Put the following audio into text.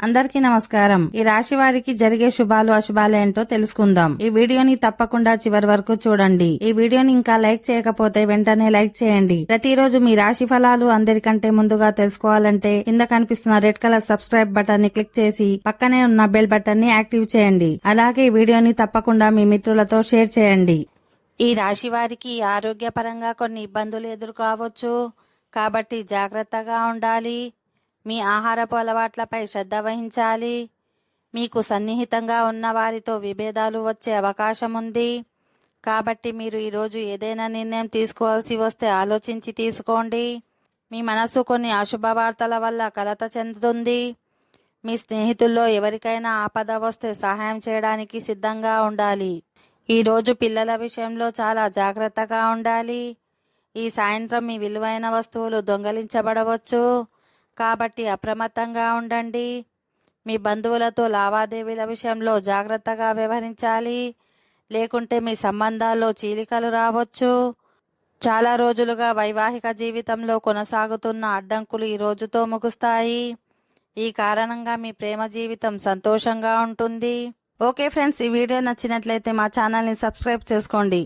అందరికీ నమస్కారం. ఈ రాశి వారికి జరిగే శుభాలు అశుభాలు ఏంటో తెలుసుకుందాం. ఈ వీడియోని తప్పకుండా చివరి వరకు చూడండి. ఈ వీడియోని ఇంకా లైక్ చేయకపోతే వెంటనే లైక్ చేయండి. ప్రతిరోజు మీ రాశి ఫలాలు అందరికంటే ముందుగా తెలుసుకోవాలంటే కింద కనిపిస్తున్న రెడ్ కలర్ సబ్స్క్రైబ్ బటన్ ని క్లిక్ చేసి పక్కనే ఉన్న బెల్ బటన్ ని యాక్టివ్ చేయండి. అలాగే ఈ వీడియోని తప్పకుండా మీ మిత్రులతో షేర్ చేయండి. ఈ రాశి వారికి ఆరోగ్యపరంగా కొన్ని ఇబ్బందులు ఎదుర్కోవచ్చు, కాబట్టి జాగ్రత్తగా ఉండాలి. మీ ఆహారపు అలవాట్లపై శ్రద్ధ వహించాలి. మీకు సన్నిహితంగా ఉన్న వారితో విభేదాలు వచ్చే అవకాశం ఉంది, కాబట్టి మీరు ఈరోజు ఏదైనా నిర్ణయం తీసుకోవాల్సి వస్తే ఆలోచించి తీసుకోండి. మీ మనసు కొన్ని అశుభ వార్తల వల్ల కలత చెందుతుంది. మీ స్నేహితుల్లో ఎవరికైనా ఆపద వస్తే సహాయం చేయడానికి సిద్ధంగా ఉండాలి. ఈరోజు పిల్లల విషయంలో చాలా జాగ్రత్తగా ఉండాలి. ఈ సాయంత్రం మీ విలువైన వస్తువులు దొంగలించబడవచ్చు, కాబట్టి అప్రమత్తంగా ఉండండి. మీ బంధువులతో లావాదేవీల విషయంలో జాగ్రత్తగా వ్యవహరించాలి, లేకుంటే మీ సంబంధాల్లో చీలికలు రావచ్చు. చాలా రోజులుగా వైవాహిక జీవితంలో కొనసాగుతున్న అడ్డంకులు ఈ రోజుతో ముగుస్తాయి. ఈ కారణంగా మీ ప్రేమ జీవితం సంతోషంగా ఉంటుంది. ఓకే ఫ్రెండ్స్, ఈ వీడియో నచ్చినట్లయితే మా ఛానల్ని సబ్స్క్రైబ్ చేసుకోండి.